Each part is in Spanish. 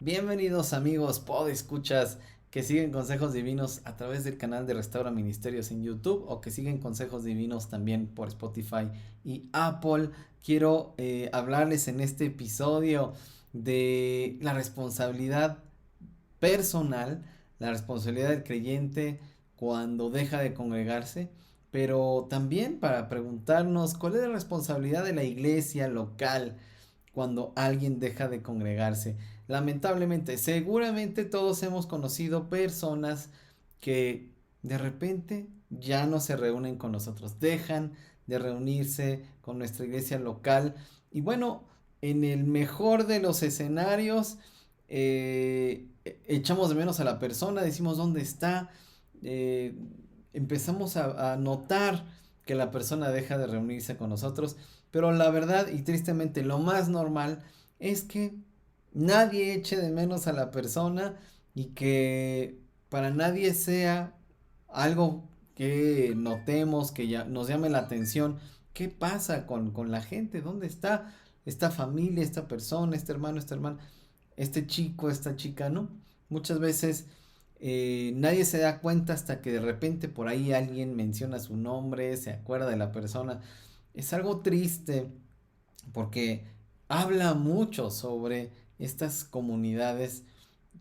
Bienvenidos amigos podescuchas que siguen consejos divinos a través del canal de Restaura Ministerios en YouTube o que siguen consejos divinos también por Spotify y Apple. Quiero hablarles en este episodio de la responsabilidad personal, la responsabilidad del creyente cuando deja de congregarse, pero también para preguntarnos cuál es la responsabilidad de la iglesia local cuando alguien deja de congregarse. Lamentablemente, seguramente todos hemos conocido personas que de repente ya no se reúnen con nosotros, dejan de reunirse con nuestra iglesia local y bueno, en el mejor de los escenarios, echamos de menos a la persona, decimos dónde está, eh, empezamos a notar que la persona deja de reunirse con nosotros, pero la verdad y tristemente lo más normal es que nadie eche de menos a la persona y que para nadie sea algo que notemos, que ya nos llame la atención. ¿Qué pasa con la gente? ¿Dónde está esta familia, esta persona, este hermano, esta hermana, este chico, esta chica, ¿no? Muchas veces nadie se da cuenta hasta que de repente por ahí alguien menciona su nombre, se acuerda de la persona. Es algo triste porque habla mucho sobre estas comunidades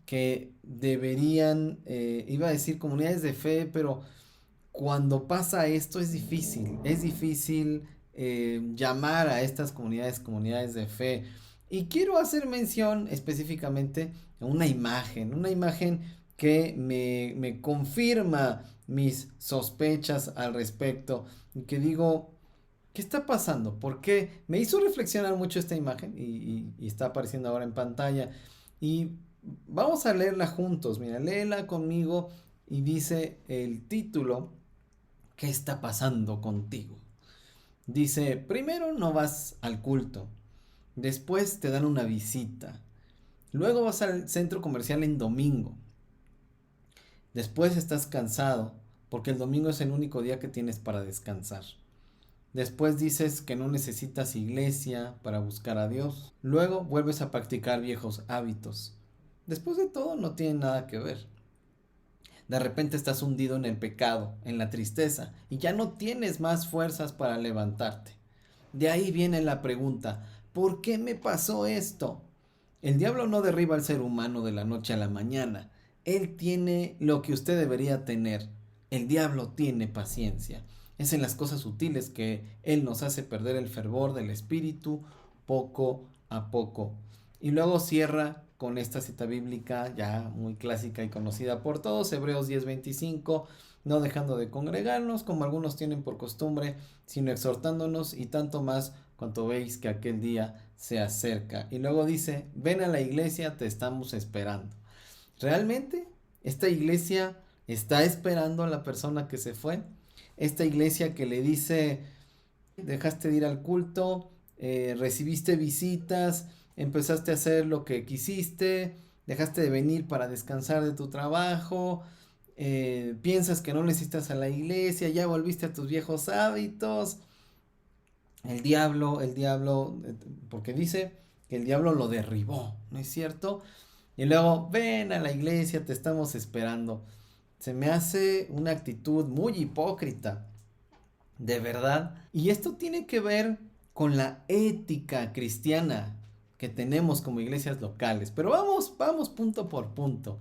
que deberían, iba a decir comunidades de fe, pero cuando pasa esto es difícil llamar a estas comunidades comunidades de fe. Y quiero hacer mención específicamente a una imagen que me confirma mis sospechas al respecto y que digo, ¿qué está pasando? Porque me hizo reflexionar mucho esta imagen y está apareciendo ahora en pantalla. Y vamos a leerla juntos. Mira, léela conmigo y dice el título, ¿qué está pasando contigo? Dice, primero no vas al culto, después te dan una visita, luego vas al centro comercial en domingo, después estás cansado porque el domingo es el único día que tienes para descansar. Después dices que no necesitas iglesia para buscar a Dios. Luego vuelves a practicar viejos hábitos. Después de todo no tiene nada que ver. De repente estás hundido en el pecado, en la tristeza, y ya no tienes más fuerzas para levantarte. De ahí viene la pregunta, ¿por qué me pasó esto? El diablo no derriba al ser humano de la noche a la mañana. Él tiene lo que usted debería tener. El diablo tiene paciencia. Es en las cosas sutiles que él nos hace perder el fervor del espíritu poco a poco. Y luego cierra con esta cita bíblica ya muy clásica y conocida por todos, Hebreos 10:25, no dejando de congregarnos como algunos tienen por costumbre, sino exhortándonos y tanto más cuanto veis que aquel día se acerca. Y luego dice, ven a la iglesia, te estamos esperando. ¿Realmente esta iglesia está esperando a la persona que se fue? Esta iglesia que le dice, dejaste de ir al culto, recibiste visitas, empezaste a hacer lo que quisiste, dejaste de venir para descansar de tu trabajo, piensas que no necesitas a la iglesia, ya volviste a tus viejos hábitos. El diablo, porque dice que el diablo lo derribó, ¿no es cierto? Y luego, ven a la iglesia, te estamos esperando. Se me hace una actitud muy hipócrita, de verdad. Y esto tiene que ver con la ética cristiana que tenemos como iglesias locales. Pero vamos punto por punto.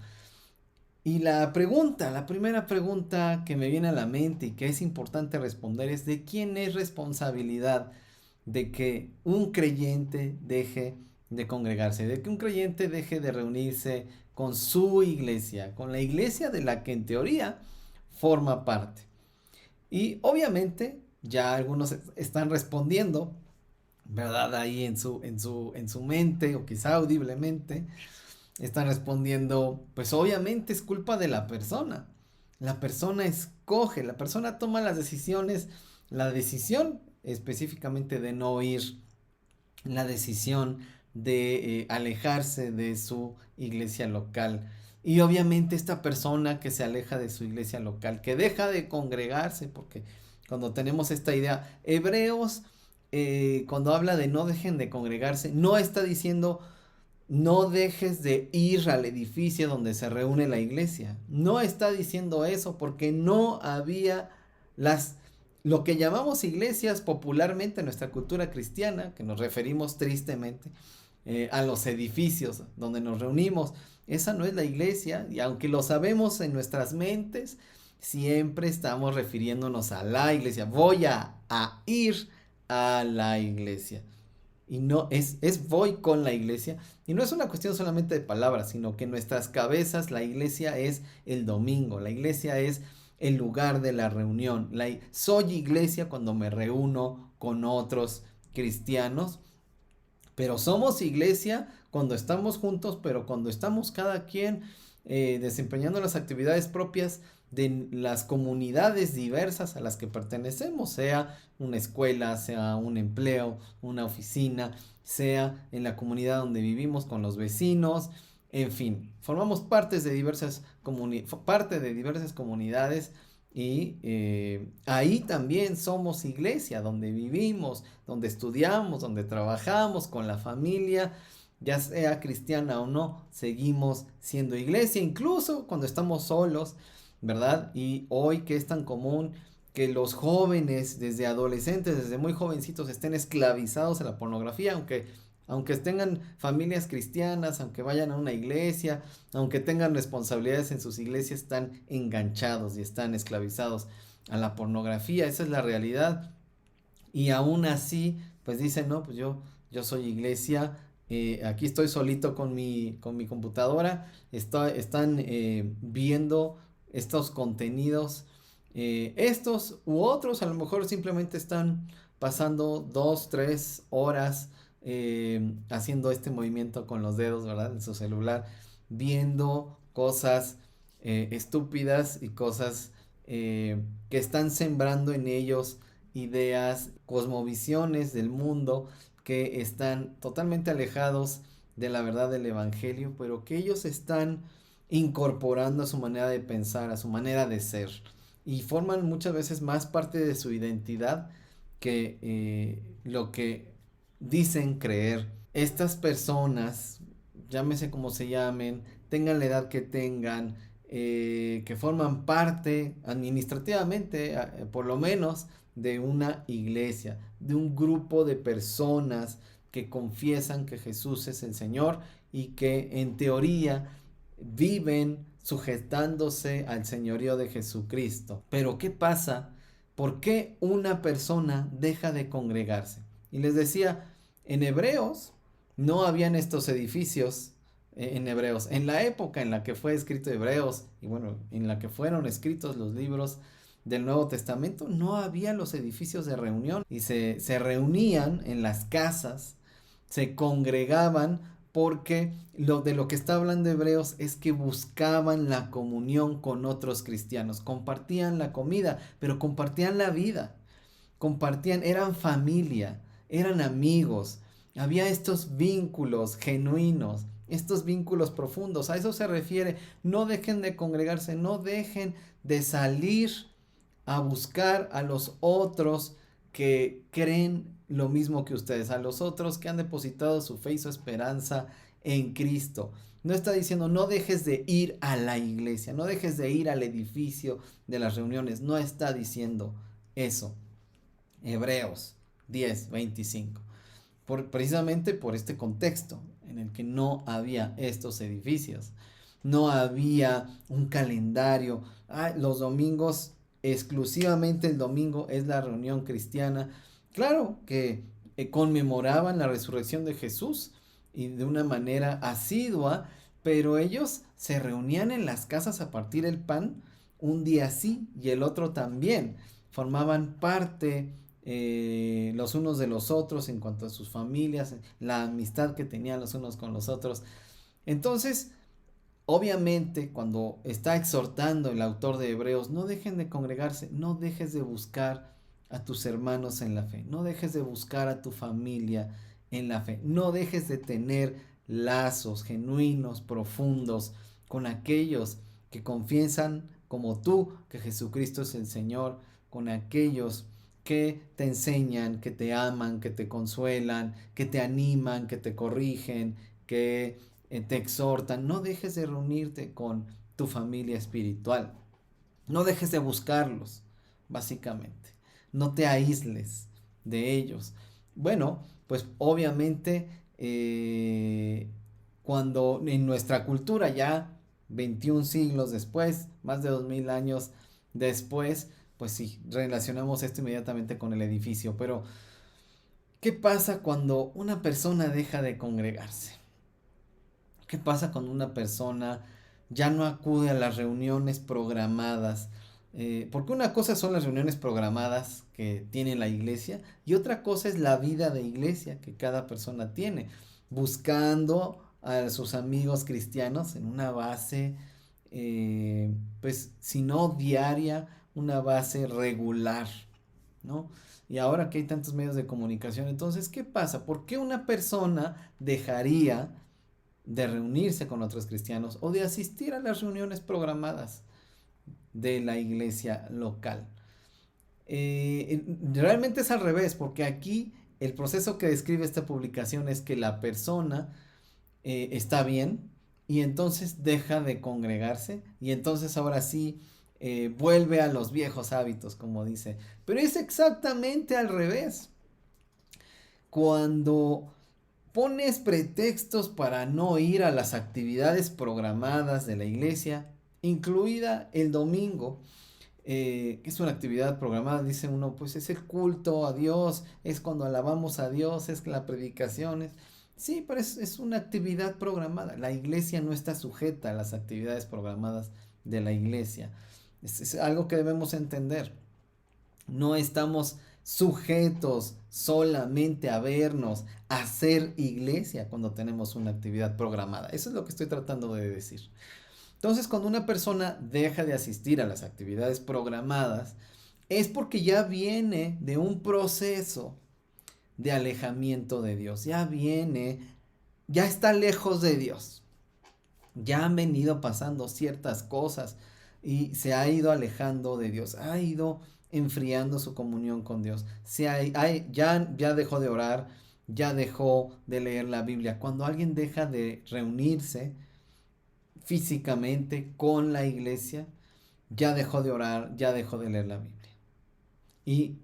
Y la primera pregunta que me viene a la mente y que es importante responder es ¿de quién es responsabilidad de que un creyente deje de congregarse, de que un creyente deje de reunirse con su iglesia, con la iglesia de la que en teoría forma parte? Y obviamente ya algunos están respondiendo, ¿verdad? Ahí en su mente o quizá audiblemente están respondiendo, pues obviamente es culpa de la persona. La persona escoge, la persona toma las decisiones, la decisión específicamente de no ir, la decisión de alejarse de su iglesia local. Y obviamente esta persona que se aleja de su iglesia local, que deja de congregarse, porque cuando tenemos esta idea, Hebreos cuando habla de no dejen de congregarse, no está diciendo no dejes de ir al edificio donde se reúne la iglesia. No está diciendo eso porque no había las lo que llamamos iglesias popularmente en nuestra cultura cristiana, que nos referimos tristemente a los edificios donde nos reunimos. Esa no es la iglesia, y aunque lo sabemos en nuestras mentes, siempre estamos refiriéndonos a la iglesia. Voy a ir a la iglesia. Y no es voy con la iglesia. Y no es una cuestión solamente de palabras, sino que en nuestras cabezas la iglesia es el domingo. La iglesia es el lugar de la reunión. Soy iglesia cuando me reúno con otros cristianos. Pero somos iglesia cuando estamos juntos, pero cuando estamos cada quien desempeñando las actividades propias de las comunidades diversas a las que pertenecemos, sea una escuela, sea un empleo, una oficina, sea en la comunidad donde vivimos con los vecinos, en fin, formamos parte de diversas comunidades y ahí también somos iglesia, donde vivimos, donde estudiamos, donde trabajamos con la familia, ya sea cristiana o no, seguimos siendo iglesia, incluso cuando estamos solos, ¿verdad? Y hoy que es tan común que los jóvenes, desde adolescentes, desde muy jovencitos, estén esclavizados a la pornografía, aunque tengan familias cristianas, aunque vayan a una iglesia, aunque tengan responsabilidades en sus iglesias, están enganchados y están esclavizados a la pornografía. Esa es la realidad. Y aún así, pues dicen, no, pues yo soy iglesia, aquí estoy solito con mi computadora, están viendo estos contenidos, estos u otros, a lo mejor simplemente están pasando 2, 3 horas haciendo este movimiento con los dedos, ¿verdad? En su celular, viendo cosas estúpidas y cosas que están sembrando en ellos ideas, cosmovisiones del mundo que están totalmente alejados de la verdad del evangelio, pero que ellos están incorporando a su manera de pensar, a su manera de ser, y forman muchas veces más parte de su identidad que lo que dicen creer. Estas personas, llámese como se llamen, tengan la edad que tengan, que forman parte administrativamente, por lo menos, de una iglesia, de un grupo de personas que confiesan que Jesús es el Señor y que en teoría viven sujetándose al señorío de Jesucristo. Pero ¿qué pasa? ¿Por qué una persona deja de congregarse? Y les decía, en Hebreos no habían estos edificios en Hebreos. En la época en la que fue escrito Hebreos y bueno, en la que fueron escritos los libros del Nuevo Testamento, no había los edificios de reunión y se reunían en las casas, se congregaban porque de lo que está hablando Hebreos es que buscaban la comunión con otros cristianos, compartían la comida, pero compartían la vida, eran familia, eran amigos, había estos vínculos genuinos, estos vínculos profundos, a eso se refiere. No dejen de congregarse, no dejen de salir a buscar a los otros que creen lo mismo que ustedes, a los otros que han depositado su fe y su esperanza en Cristo. No está diciendo no dejes de ir a la iglesia, no dejes de ir al edificio de las reuniones, no está diciendo eso. Hebreos 10:25. Precisamente por este contexto en el que no había estos edificios, no había un calendario. Los domingos, exclusivamente el domingo es la reunión cristiana. Claro que conmemoraban la resurrección de Jesús y de una manera asidua, pero ellos se reunían en las casas a partir el pan un día sí y el otro también. Formaban parte los unos de los otros en cuanto a sus familias, la amistad que tenían los unos con los otros. Entonces, obviamente, cuando está exhortando el autor de Hebreos, no dejen de congregarse, no dejes de buscar a tus hermanos en la fe, no dejes de buscar a tu familia en la fe, no dejes de tener lazos genuinos, profundos, con aquellos que confiesan como tú que Jesucristo es el Señor, con aquellos que te enseñan, que te aman, que te consuelan, que te animan, que te corrigen, que te exhortan. No dejes de reunirte con tu familia espiritual. No dejes de buscarlos, básicamente. No te aísles de ellos. Bueno, pues obviamente cuando en nuestra cultura ya 21 siglos después, más de 2000 años después, pues sí, relacionamos esto inmediatamente con el edificio. Pero, ¿qué pasa cuando una persona deja de congregarse? ¿Qué pasa cuando una persona ya no acude a las reuniones programadas? Porque una cosa son las reuniones programadas que tiene la iglesia y otra cosa es la vida de iglesia que cada persona tiene, buscando a sus amigos cristianos en una base, pues si no diaria, una base regular, ¿no? Y ahora que hay tantos medios de comunicación, entonces, ¿qué pasa? ¿Por qué una persona dejaría de reunirse con otros cristianos o de asistir a las reuniones programadas de la iglesia local? Realmente es al revés, porque aquí el proceso que describe esta publicación es que la persona está bien y entonces deja de congregarse y entonces ahora sí vuelve a los viejos hábitos, como dice. Pero es exactamente al revés. Cuando pones pretextos para no ir a las actividades programadas de la iglesia, incluida el domingo, que es una actividad programada, dice uno, pues es el culto a Dios, es cuando alabamos a Dios, es la predicación. Sí, pero es una actividad programada. La iglesia no está sujeta a las actividades programadas de la iglesia. Es algo que debemos entender. No estamos sujetos solamente a vernos, a ser iglesia cuando tenemos una actividad programada. Eso es lo que estoy tratando de decir. Entonces, cuando una persona deja de asistir a las actividades programadas, es porque ya viene de un proceso de alejamiento de Dios. Ya está lejos de Dios. Ya han venido pasando ciertas cosas y se ha ido alejando de Dios, ha ido enfriando su comunión con Dios, ya dejó de orar, ya dejó de leer la Biblia. Cuando alguien deja de reunirse físicamente con la iglesia, ya dejó de orar, ya dejó de leer la Biblia. Y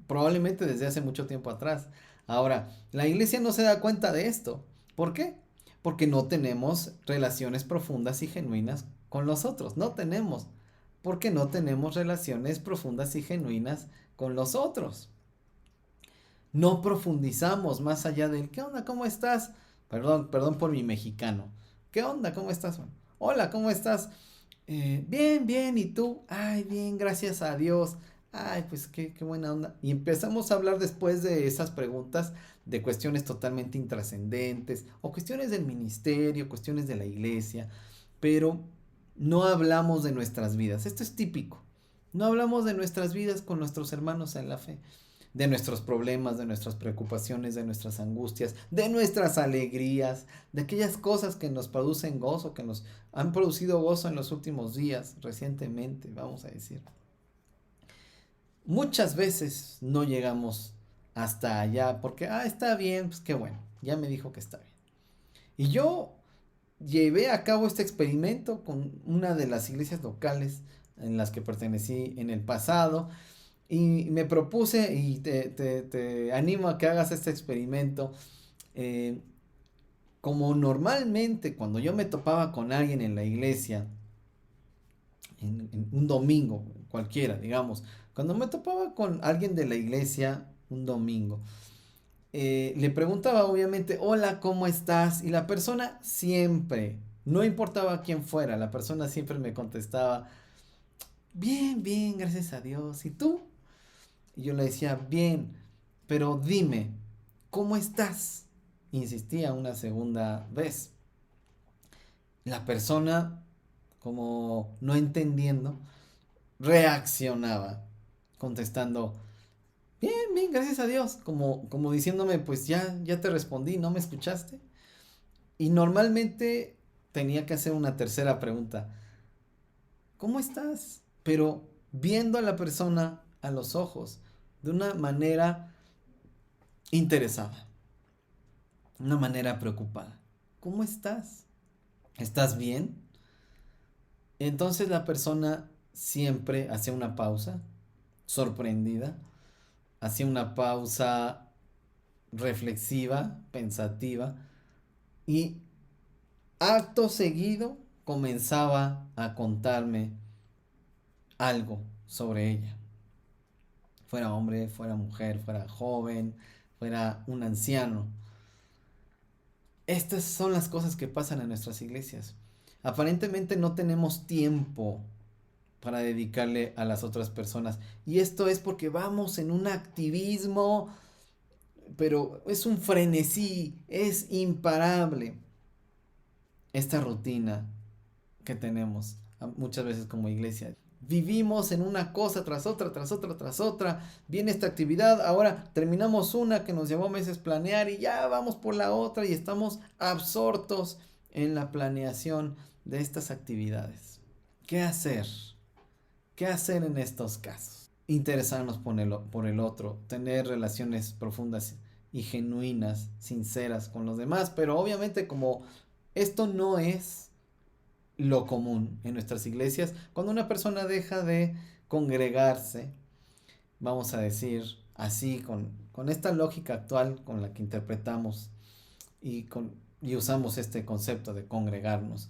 probablemente desde hace mucho tiempo atrás. Ahora, la iglesia no se da cuenta de esto. ¿Por qué? Porque no tenemos relaciones profundas y genuinas con los otros. No tenemos. Porque no tenemos relaciones profundas y genuinas con los otros. No profundizamos más allá del ¿qué onda? ¿Cómo estás? Perdón por mi mexicano. ¿Qué onda? ¿Cómo estás? Hola, ¿cómo estás? Bien, bien, ¿y tú? Ay, bien, gracias a Dios. Ay, pues qué buena onda. Y empezamos a hablar después de esas preguntas de cuestiones totalmente intrascendentes o cuestiones del ministerio, cuestiones de la iglesia, pero no hablamos de nuestras vidas. Esto es típico. No hablamos de nuestras vidas con nuestros hermanos en la fe, de nuestros problemas, de nuestras preocupaciones, de nuestras angustias, de nuestras alegrías, de aquellas cosas que nos producen gozo, que nos han producido gozo en los últimos días, recientemente, vamos a decir. Muchas veces no llegamos hasta allá porque, está bien, pues qué bueno, ya me dijo que está bien. Y yo llevé a cabo este experimento con una de las iglesias locales en las que pertenecí en el pasado. Y me propuse y te animo a que hagas este experimento. eh, Como normalmente cuando yo me topaba con alguien en la iglesia, en un domingo cualquiera, digamos, cuando me topaba con alguien de la iglesia un domingo, le preguntaba obviamente, hola, ¿cómo estás? Y la persona siempre, no importaba quién fuera, la persona siempre me contestaba, bien, bien, gracias a Dios. ¿Y tú? Y yo le decía, bien, pero dime, ¿cómo estás? Insistía una segunda vez. La persona, como no entendiendo, reaccionaba, contestando, bien, bien, gracias a Dios, como diciéndome, pues ya te respondí, ¿no me escuchaste? Y normalmente tenía que hacer una tercera pregunta, ¿cómo estás? Pero viendo a la persona a los ojos, de una manera interesada, una manera preocupada. ¿Cómo estás? ¿Estás bien? Entonces la persona siempre hace una pausa, sorprendida, hacía una pausa reflexiva, pensativa, y acto seguido comenzaba a contarme algo sobre ella. Fuera hombre, fuera mujer, fuera joven, fuera un anciano. Estas son las cosas que pasan en nuestras iglesias. Aparentemente no tenemos tiempo para dedicarle a las otras personas. Y esto es porque vamos en un activismo, pero es un frenesí, es imparable esta rutina que tenemos muchas veces como iglesia. Vivimos en una cosa tras otra, tras otra, tras otra. Viene esta actividad, ahora terminamos una que nos llevó meses planear y ya vamos por la otra y estamos absortos en la planeación de estas actividades. ¿Qué hacer? ¿Qué hacer en estos casos? Interesarnos por el otro, tener relaciones profundas y genuinas, sinceras con los demás, pero obviamente como esto no es lo común en nuestras iglesias, cuando una persona deja de congregarse, vamos a decir así, con esta lógica actual con la que interpretamos y usamos este concepto de congregarnos,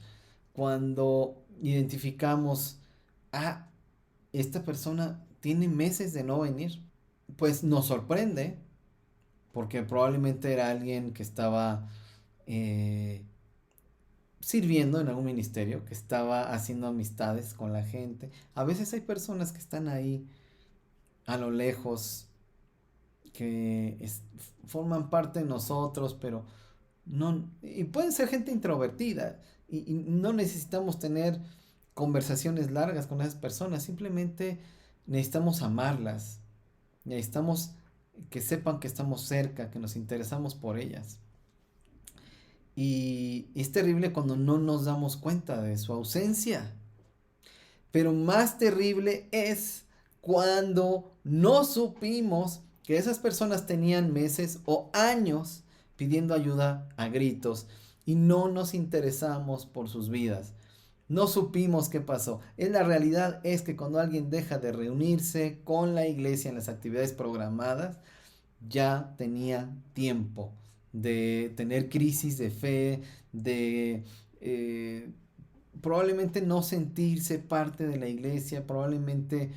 cuando identificamos, ah, esta persona tiene meses de no venir, pues nos sorprende, porque probablemente era alguien que estaba sirviendo en algún ministerio, que estaba haciendo amistades con la gente. A veces hay personas que están ahí a lo lejos, que forman parte de nosotros, pero no, y pueden ser gente introvertida, y no necesitamos tener conversaciones largas con esas personas, simplemente necesitamos amarlas, necesitamos que sepan que estamos cerca, que nos interesamos por ellas. Y es terrible cuando no nos damos cuenta de su ausencia. Pero más terrible es cuando no supimos que esas personas tenían meses o años pidiendo ayuda a gritos y no nos interesamos por sus vidas. No supimos qué pasó. La realidad es que cuando alguien deja de reunirse con la iglesia en las actividades programadas, ya tenía tiempo de tener crisis de fe, de probablemente no sentirse parte de la iglesia, probablemente,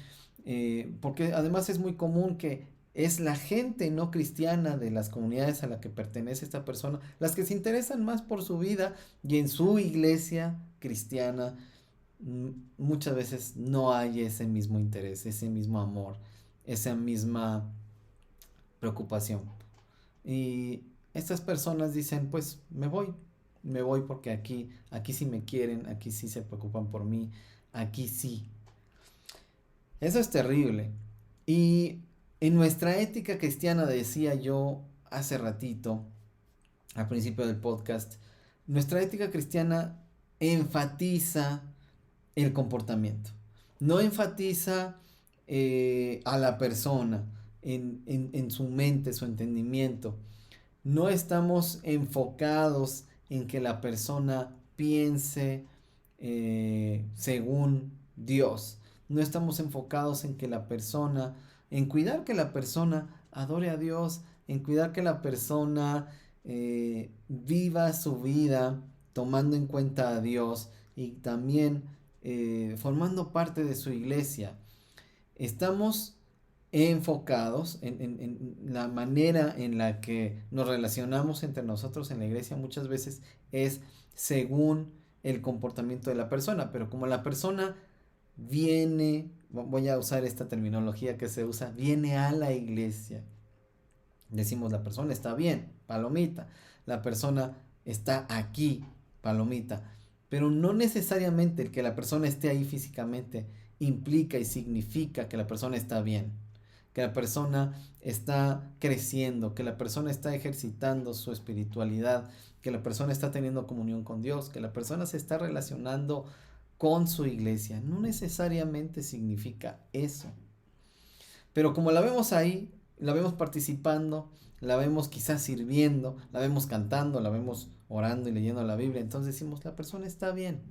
porque además es muy común que es la gente no cristiana de las comunidades a la que pertenece esta persona, las que se interesan más por su vida y en su iglesia cristiana muchas veces no hay ese mismo interés, ese mismo amor, esa misma preocupación. Y estas personas dicen, pues me voy porque aquí sí me quieren, aquí sí se preocupan por mí, aquí sí. Eso es terrible. Y en nuestra ética cristiana, decía yo hace ratito, al principio del podcast, nuestra ética cristiana enfatiza el comportamiento. No enfatiza a la persona en su mente, su entendimiento. No estamos enfocados en que la persona piense según Dios. No estamos enfocados en que la persona, en cuidar que la persona adore a Dios, en cuidar que la persona viva su vida tomando en cuenta a Dios y también formando parte de su iglesia. Estamos enfocados en la manera en la que nos relacionamos entre nosotros en la iglesia muchas veces es según el comportamiento de la persona, pero como la persona viene, voy a usar esta terminología que se usa, viene a la iglesia, decimos la persona está bien, palomita, la persona está aquí, palomita, pero no necesariamente el que la persona esté ahí físicamente implica y significa que la persona está bien, que la persona está creciendo, que la persona está ejercitando su espiritualidad, que la persona está teniendo comunión con Dios, que la persona se está relacionando con su iglesia. No necesariamente significa eso. Pero como la vemos ahí, la vemos participando, la vemos quizás sirviendo, la vemos cantando, la vemos orando y leyendo la Biblia, entonces decimos, la persona está bien.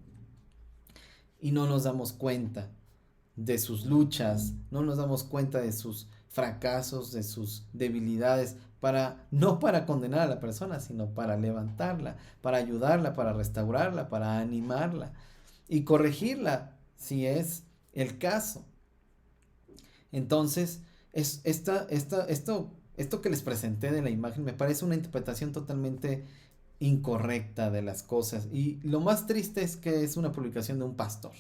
Y no nos damos cuenta de sus luchas, no nos damos cuenta de sus fracasos, de sus debilidades, no para condenar a la persona, sino para levantarla, para ayudarla, para restaurarla, para animarla y corregirla si es el caso. Entonces, esto que les presenté de la imagen me parece una interpretación totalmente incorrecta de las cosas. Y lo más triste es que es una publicación de un pastor.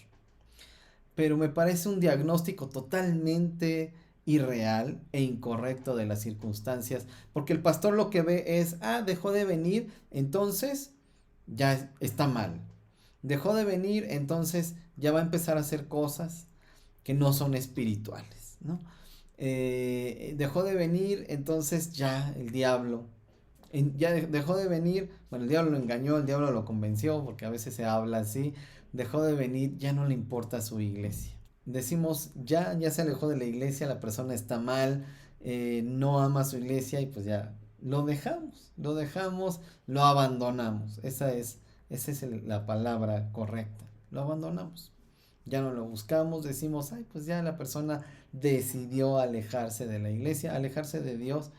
Pero me parece un diagnóstico totalmente irreal e incorrecto de las circunstancias. Porque el pastor lo que ve es, dejó de venir, entonces ya está mal. Dejó de venir, entonces ya va a empezar a hacer cosas que no son espirituales, ¿no? Dejó de venir, entonces ya el diablo, dejó de venir, bueno, el diablo lo engañó, el diablo lo convenció, porque a veces se habla así, dejó de venir, ya no le importa su iglesia. Decimos, ya se alejó de la iglesia, la persona está mal, no ama su iglesia y pues ya lo abandonamos. Esa es la palabra correcta, lo abandonamos. Ya no lo buscamos, decimos, pues ya la persona decidió alejarse de la iglesia, alejarse de Dios.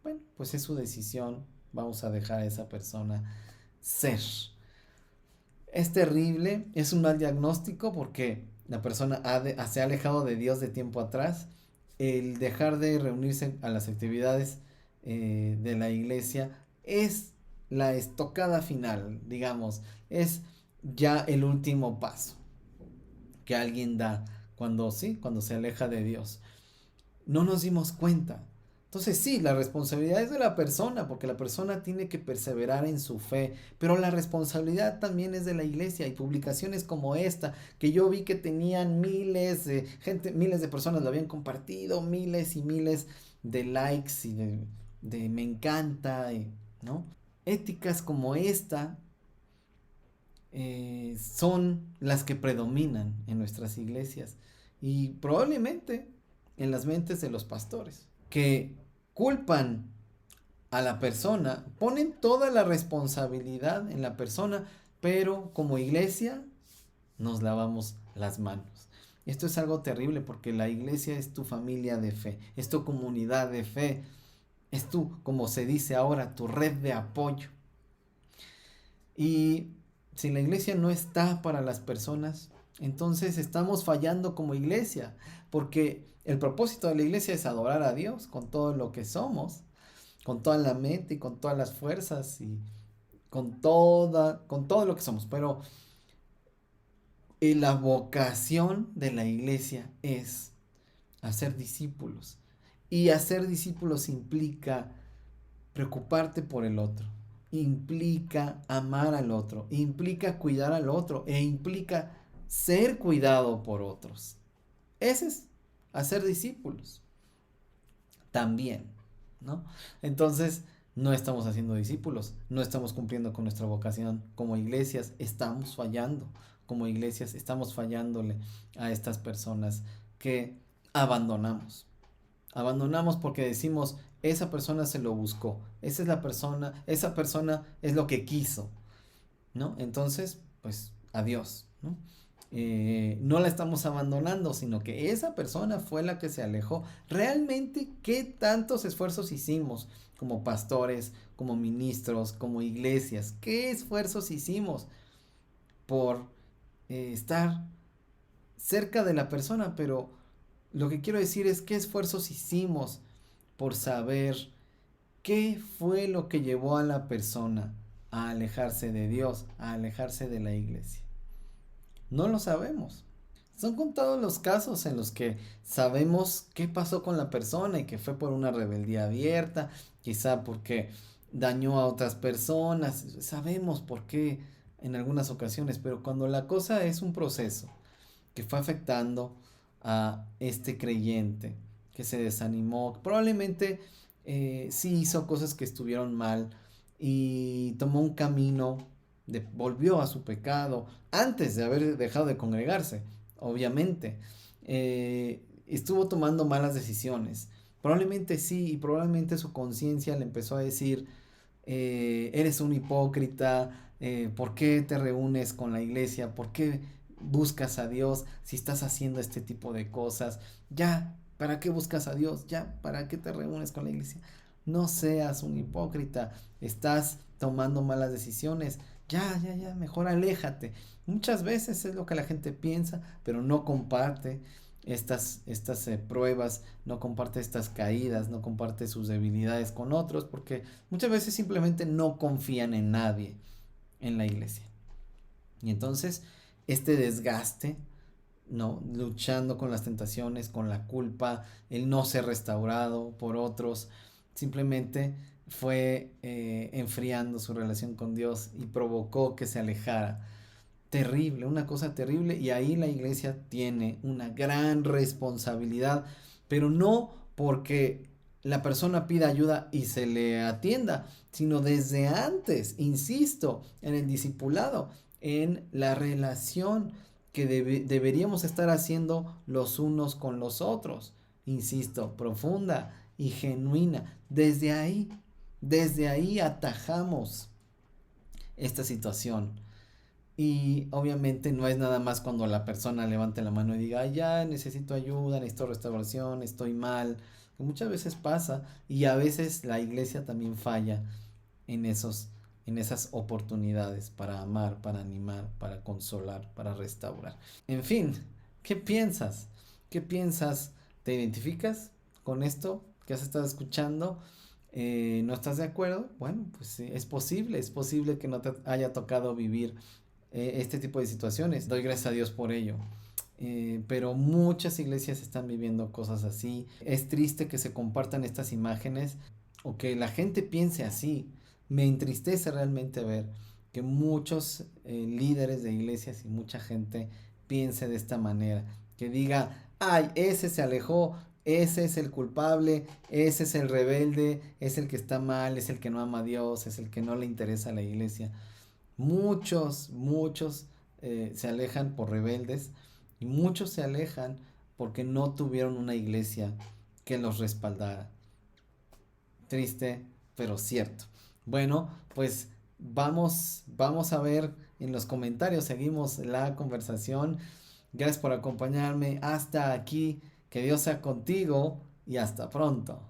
Bueno, pues es su decisión, vamos a dejar a esa persona ser. Es terrible, es un mal diagnóstico porque la persona se ha alejado de Dios de tiempo atrás. El dejar de reunirse a las actividades de la iglesia es la estocada final, digamos, es ya el último paso que alguien da cuando se aleja de Dios. No nos dimos cuenta. Entonces sí, la responsabilidad es de la persona, porque la persona tiene que perseverar en su fe, pero la responsabilidad también es de la iglesia. Y publicaciones como esta, que yo vi que tenían miles de gente, miles de personas lo habían compartido, miles y miles de likes y de me encanta, ¿no? Éticas como esta son las que predominan en nuestras iglesias y probablemente en las mentes de los pastores, que culpan a la persona, ponen toda la responsabilidad en la persona, pero como iglesia nos lavamos las manos. Esto es algo terrible porque la iglesia es tu familia de fe, es tu comunidad de fe, es como se dice ahora, tu red de apoyo. Y si la iglesia no está para las personas, entonces estamos fallando como iglesia, porque el propósito de la iglesia es adorar a Dios con todo lo que somos, con toda la mente y con todas las fuerzas y con todo lo que somos. Pero la vocación de la iglesia es hacer discípulos. Y hacer discípulos implica preocuparte por el otro, implica amar al otro, implica cuidar al otro e implica ser cuidado por otros. Ese es hacer discípulos también, ¿no? Entonces, no estamos haciendo discípulos, no estamos cumpliendo con nuestra vocación como iglesias, estamos fallando como iglesias, estamos fallándole a estas personas que abandonamos. Abandonamos porque decimos, esa persona se lo buscó, esa persona es lo que quiso, ¿no? Entonces, pues, adiós, ¿no? No la estamos abandonando, sino que esa persona fue la que se alejó. Realmente, ¿qué tantos esfuerzos hicimos como pastores, como ministros, como iglesias? ¿Qué esfuerzos hicimos por estar cerca de la persona? Pero lo que quiero decir es qué esfuerzos hicimos por saber qué fue lo que llevó a la persona a alejarse de Dios, a alejarse de la iglesia. No lo sabemos. Son contados los casos en los que sabemos qué pasó con la persona y que fue por una rebeldía abierta, quizá porque dañó a otras personas. Sabemos por qué en algunas ocasiones, pero cuando la cosa es un proceso que fue afectando a este creyente, que se desanimó, probablemente sí hizo cosas que estuvieron mal y tomó un camino, volvió a su pecado antes de haber dejado de congregarse, obviamente. estuvo tomando malas decisiones. Probablemente sí, y probablemente su conciencia le empezó a decir, eres un hipócrita, ¿por qué te reúnes con la iglesia? ¿Por qué buscas a Dios si estás haciendo este tipo de cosas? Ya, ¿para qué buscas a Dios? Ya, ¿para qué te reúnes con la iglesia? No seas un hipócrita, estás tomando malas decisiones. Ya, ya, ya, mejor aléjate. Muchas veces es lo que la gente piensa, pero no comparte estas pruebas, no comparte estas caídas, no comparte sus debilidades con otros, porque muchas veces simplemente no confían en nadie en la iglesia. Y entonces este desgaste, ¿no? Luchando con las tentaciones, con la culpa, el no ser restaurado por otros, simplemente fue enfriando su relación con Dios y provocó que se alejara. Terrible, una cosa terrible, y ahí la iglesia tiene una gran responsabilidad, pero no porque la persona pida ayuda y se le atienda, sino desde antes, insisto, en el discipulado, en la relación que deberíamos estar haciendo los unos con los otros, insisto, profunda y genuina. Desde ahí atajamos esta situación. Y obviamente no es nada más cuando la persona levante la mano y diga, "Ay, ya necesito ayuda, necesito restauración, estoy mal", que muchas veces pasa, y a veces la iglesia también falla en en esas oportunidades para amar, para animar, para consolar, para restaurar. En fin, ¿qué piensas? ¿Qué piensas? ¿Te identificas con esto que has estado escuchando? ¿No estás de acuerdo? Bueno, pues sí, es posible que no te haya tocado vivir este tipo de situaciones. Doy gracias a Dios por ello. Pero muchas iglesias están viviendo cosas así. Es triste que se compartan estas imágenes o que la gente piense así. Me entristece realmente ver que muchos líderes de iglesias y mucha gente piense de esta manera. Que diga, ay, ese se alejó, ese es el culpable, ese es el rebelde, es el que está mal, es el que no ama a Dios, es el que no le interesa a la iglesia. Muchos se alejan por rebeldes, y muchos se alejan porque no tuvieron una iglesia que los respaldara. Triste, pero cierto. Bueno, pues vamos a ver en los comentarios, seguimos la conversación. Gracias por acompañarme hasta aquí. Que Dios sea contigo y hasta pronto.